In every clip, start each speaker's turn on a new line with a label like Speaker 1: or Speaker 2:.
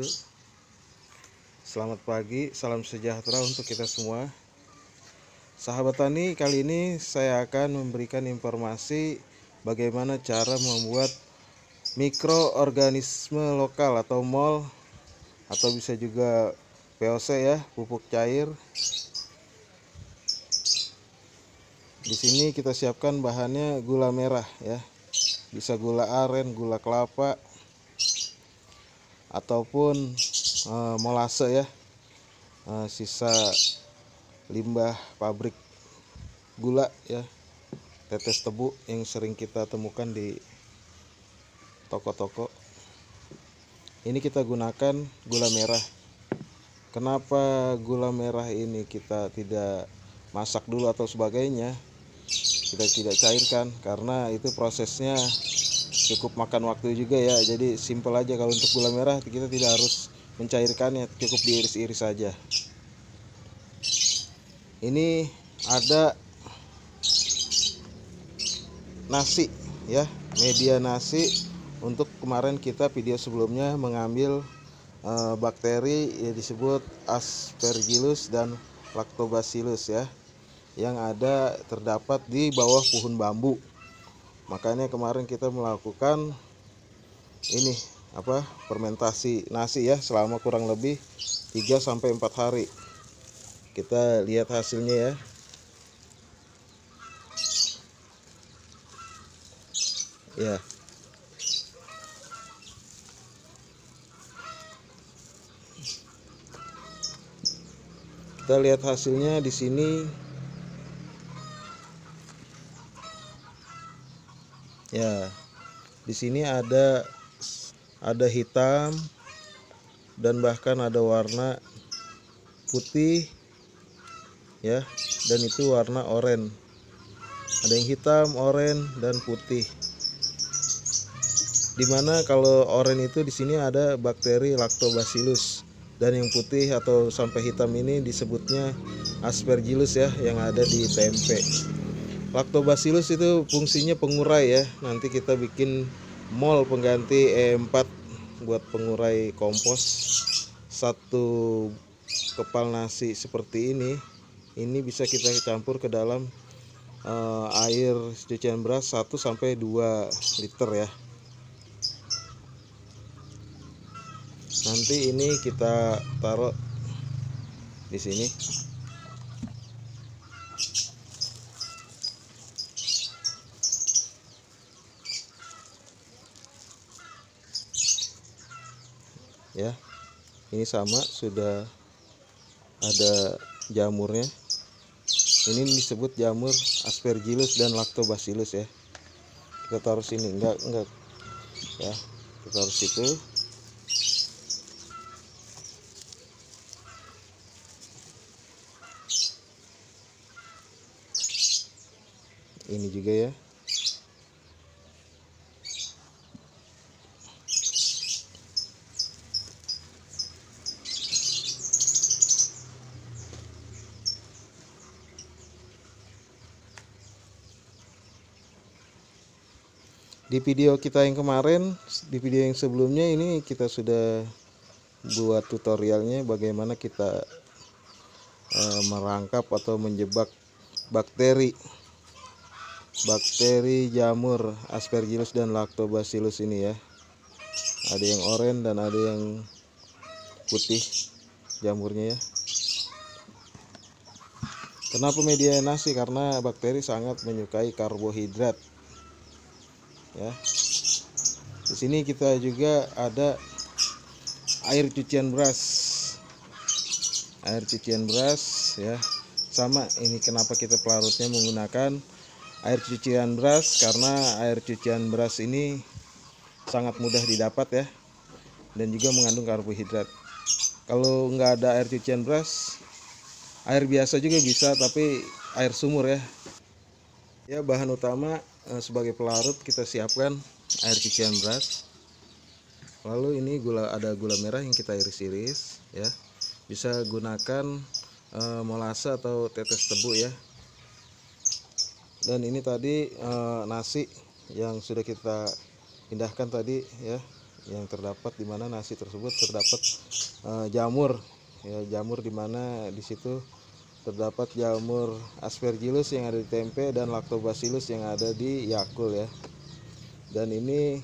Speaker 1: wabarakatuh. Selamat pagi, salam sejahtera untuk kita semua. Sahabat tani, kali ini saya akan memberikan informasi bagaimana cara membuat mikroorganisme lokal atau MOL, atau bisa juga POC ya, pupuk cair. Di sini kita siapkan bahannya gula merah ya. Bisa gula aren, gula kelapa, ataupun molase ya, sisa limbah pabrik gula ya, tetes tebu yang sering kita temukan di toko-toko. Ini kita gunakan gula merah. Kenapa gula merah ini kita tidak masak dulu atau sebagainya, kita tidak cairkan? Karena itu prosesnya cukup makan waktu juga ya. Jadi simple aja. Kalau untuk gula merah kita tidak harus mencairkannya, cukup diiris-iris saja. Ini ada nasi ya, media nasi. Untuk kemarin kita video sebelumnya mengambil bakteri yang disebut Aspergillus dan Lactobacillus ya, yang terdapat di bawah pohon bambu. Makanya kemarin kita melakukan ini fermentasi nasi ya, selama kurang lebih 3-4 hari. Kita lihat hasilnya ya. Ya. Kita lihat hasilnya di sini. Ya. Di sini ada hitam dan bahkan ada warna putih ya, dan itu warna oranye. Ada yang hitam, oranye, dan putih. Dimana kalau oranye itu di sini ada bakteri Lactobacillus, dan yang putih atau sampai hitam ini disebutnya Aspergillus ya, yang ada di tempe. Lactobacillus itu fungsinya pengurai ya. Nanti kita bikin MOL pengganti E4 buat pengurai kompos. Satu kepal nasi seperti ini bisa kita campur ke dalam air cucian beras 1-2 liter ya. Nanti ini kita taruh di sini. Ya, ini sama, sudah ada jamurnya. Ini disebut jamur Aspergillus dan Lactobacillus ya. Kita taruh sini, enggak ya, kita taruh situ. Ini juga ya. Di video kita yang kemarin, di video yang sebelumnya ini kita sudah buat tutorialnya bagaimana kita merangkap atau menjebak bakteri jamur Aspergillus dan Lactobacillus ini ya. Ada yang oranye dan ada yang putih jamurnya ya. Kenapa media nasi? Karena bakteri sangat menyukai karbohidrat ya. Di sini kita juga ada air cucian beras. Air cucian beras ya. Sama, ini kenapa kita pelarutnya menggunakan air cucian beras, karena air cucian beras ini sangat mudah didapat ya, dan juga mengandung karbohidrat. Kalau nggak ada air cucian beras, air biasa juga bisa, tapi air sumur ya. Ya, bahan utama sebagai pelarut kita siapkan air cucian beras. Lalu ini ada gula merah yang kita iris-iris ya. Bisa gunakan molase atau tetes tebu ya. Dan ini tadi nasi yang sudah kita pindahkan tadi ya, yang terdapat, di mana nasi tersebut terdapat jamur ya, jamur di mana di situ terdapat jamur aspergillus yang ada di tempe dan lactobacillus yang ada di Yakult ya. Dan ini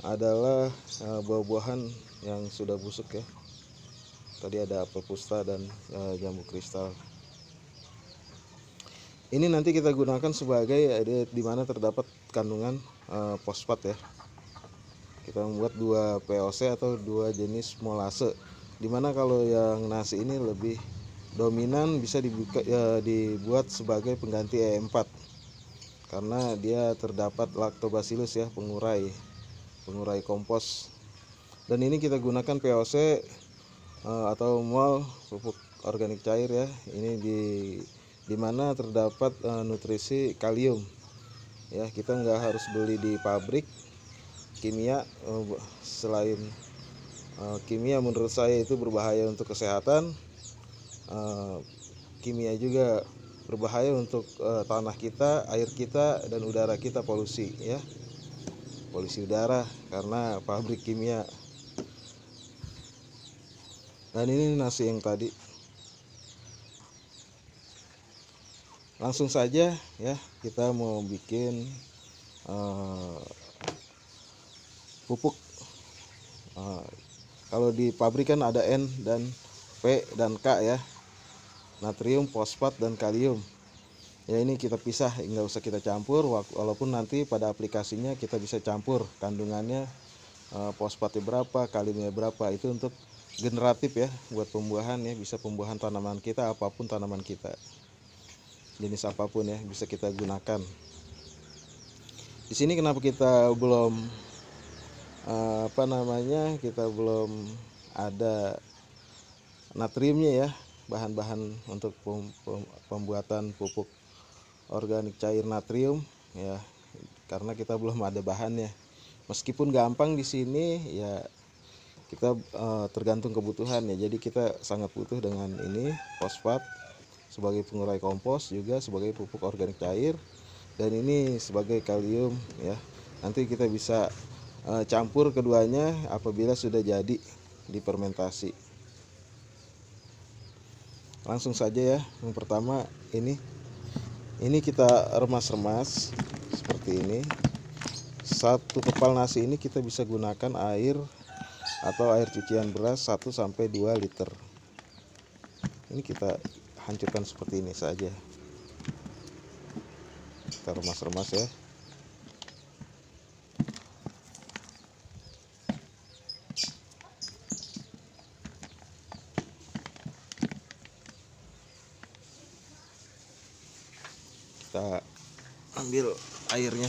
Speaker 1: adalah buah-buahan yang sudah busuk ya. Tadi ada apel pusta dan jambu kristal. Ini nanti kita gunakan sebagai di mana terdapat kandungan fosfat ya. Kita membuat 2 POC atau 2 jenis molase. Dimana kalau yang nasi ini lebih dominan bisa dibuat sebagai pengganti E4 karena dia terdapat lactobacillus ya, pengurai kompos. Dan ini kita gunakan POC atau mol pupuk organik cair ya. Ini di mana terdapat nutrisi kalium ya. Kita nggak harus beli di pabrik kimia. Selain kimia menurut saya itu berbahaya untuk kesehatan, kimia juga berbahaya untuk tanah kita, air kita, dan udara kita, polusi ya, polusi udara karena pabrik kimia. Dan ini nasi yang tadi. Langsung saja ya, kita mau bikin pupuk. Kalau di pabrik kan ada N dan P dan K ya, natrium, fosfat, dan kalium ya. Ini kita pisah, nggak usah kita campur, walaupun nanti pada aplikasinya kita bisa campur kandungannya, fosfatnya berapa, kaliumnya berapa. Itu untuk generatif ya, buat pembuahan ya, bisa pembuahan tanaman kita, apapun tanaman kita, jenis apapun ya, bisa kita gunakan. Di sini kenapa kita belum kita belum ada natriumnya ya, bahan-bahan untuk pembuatan pupuk organik cair natrium ya, karena kita belum ada bahannya. Meskipun gampang di sini ya, kita tergantung kebutuhan ya. Jadi kita sangat butuh dengan ini fosfat sebagai pengurai kompos, juga sebagai pupuk organik cair, dan ini sebagai kalium ya. Nanti kita bisa campur keduanya apabila sudah jadi difermentasi. Langsung saja ya. Yang pertama ini kita remas-remas seperti ini. 1 kepal nasi ini kita bisa gunakan air atau air cucian beras 1 sampai 2 liter. Ini kita hancurkan seperti ini saja. Kita remas-remas ya. Kita ambil airnya.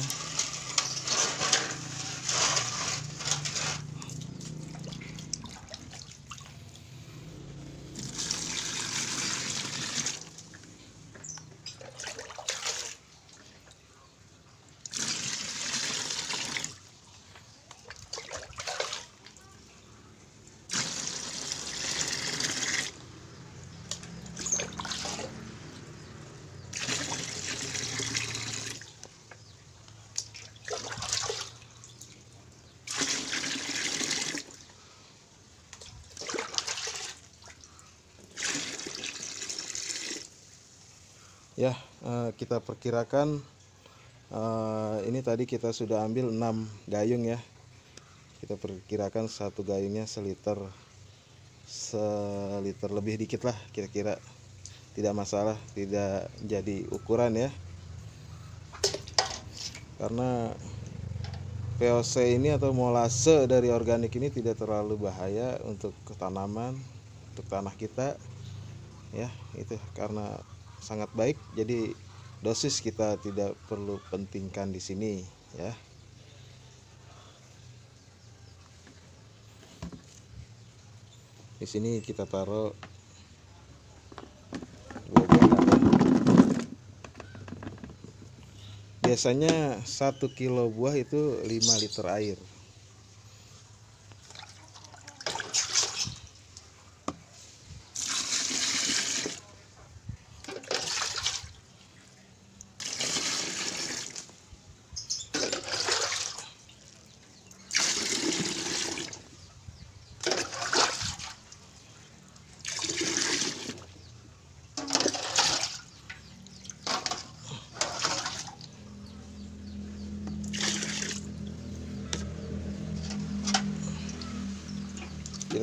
Speaker 1: Ya, kita perkirakan ini tadi kita sudah ambil 6 gayung ya. Kita perkirakan 1 gayungnya seliter lebih dikit lah kira-kira. Tidak masalah, tidak jadi ukuran ya. Karena POC ini atau molase dari organik ini tidak terlalu bahaya untuk tanaman, untuk tanah kita ya. Itu karena sangat baik, jadi dosis kita tidak perlu pentingkan di sini ya. Di sini kita taruh buah-buahan. Biasanya 1 kilo buah itu 5 liter air.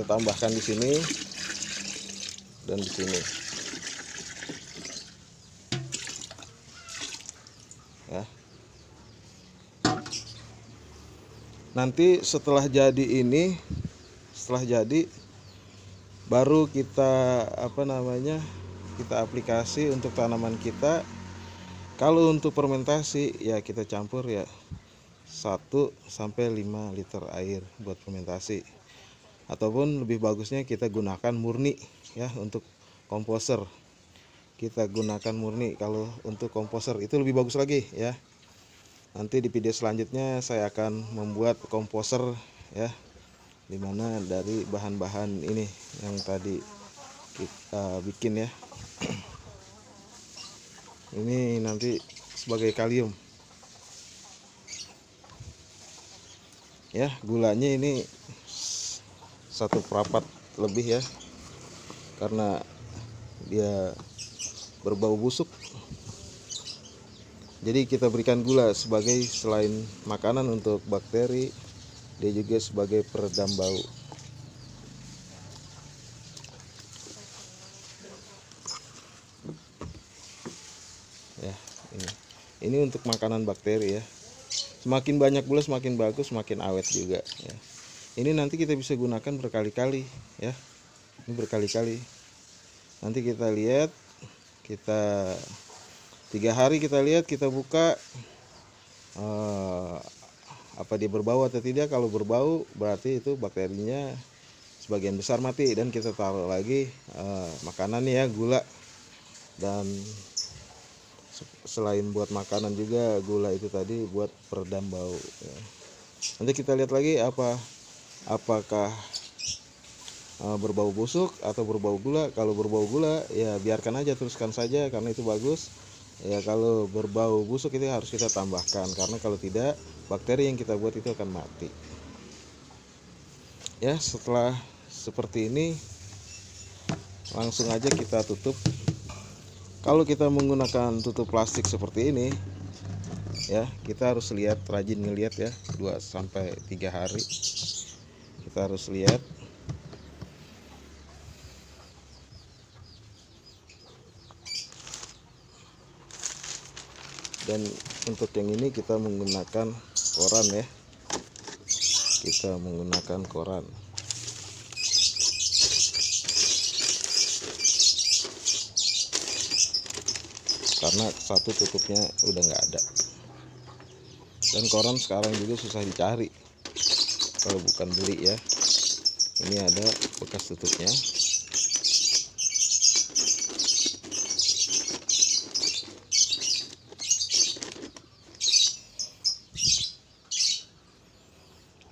Speaker 1: tambahkan di sini dan di sini ya. Nanti setelah jadi ini, baru kita kita aplikasi untuk tanaman kita. Kalau untuk fermentasi ya kita campur ya 1 sampai 5 liter air buat fermentasi, ataupun lebih bagusnya kita gunakan murni ya. Untuk komposer kita gunakan murni, kalau untuk komposer itu lebih bagus lagi ya. Nanti di video selanjutnya saya akan membuat komposer ya, dimana dari bahan-bahan ini yang tadi kita bikin ya. Ini nanti sebagai kalium ya. Gulanya ini 1 perapat lebih ya, karena dia berbau busuk. Jadi kita berikan gula sebagai selain makanan untuk bakteri, dia juga sebagai peredam bau. Ya, ini untuk makanan bakteri ya. Semakin banyak gula semakin bagus, semakin awet juga ya. Ini nanti kita bisa gunakan berkali-kali ya. Ini berkali-kali. Nanti kita lihat, 3 hari kita lihat, kita buka apa dia berbau atau tidak. Kalau berbau berarti itu bakterinya sebagian besar mati, dan kita taruh lagi makanannya ya, gula. Dan selain buat makanan juga gula itu tadi buat peredam bau ya. Nanti kita lihat lagi apakah berbau busuk atau berbau gula. Kalau berbau gula ya biarkan aja, teruskan saja karena itu bagus ya. Kalau berbau busuk itu harus kita tambahkan, karena kalau tidak bakteri yang kita buat itu akan mati ya. Setelah seperti ini langsung aja kita tutup. Kalau kita menggunakan tutup plastik seperti ini ya, kita harus lihat, rajin ngelihat ya, 2 sampai 3 hari kita harus lihat. Dan untuk yang ini kita menggunakan koran ya, kita menggunakan koran. Karena satu tutupnya udah nggak ada, dan koran sekarang juga susah dicari kalau bukan beli ya. Ini ada bekas tutupnya.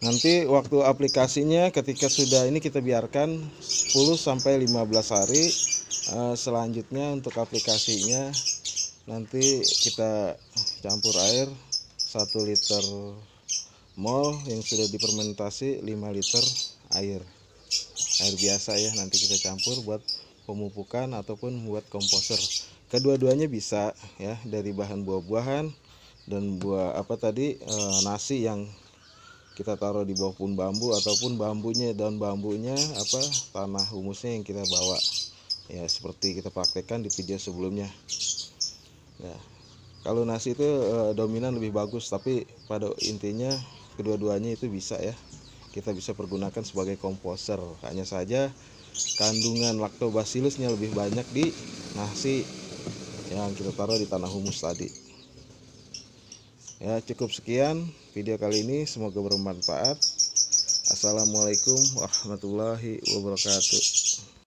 Speaker 1: Nanti waktu aplikasinya ketika sudah ini kita biarkan 10 sampai 15 hari. Selanjutnya untuk aplikasinya nanti kita campur air 1 liter mol yang sudah difermentasi, 5 liter air biasa ya. Nanti kita campur buat pemupukan ataupun buat komposer. Kedua-duanya bisa ya, dari bahan buah-buahan dan nasi yang kita taruh di bawah pohon bambu, ataupun daun bambunya tanah humusnya yang kita bawa ya, seperti kita praktekkan di video sebelumnya ya. Kalau nasi itu dominan lebih bagus, tapi pada intinya kedua-duanya itu bisa ya, kita bisa pergunakan sebagai komposer. Hanya saja kandungan lactobacillusnya lebih banyak di nasi yang kita taruh di tanah humus tadi ya. Cukup sekian video kali ini, semoga bermanfaat. Assalamualaikum warahmatullahi wabarakatuh.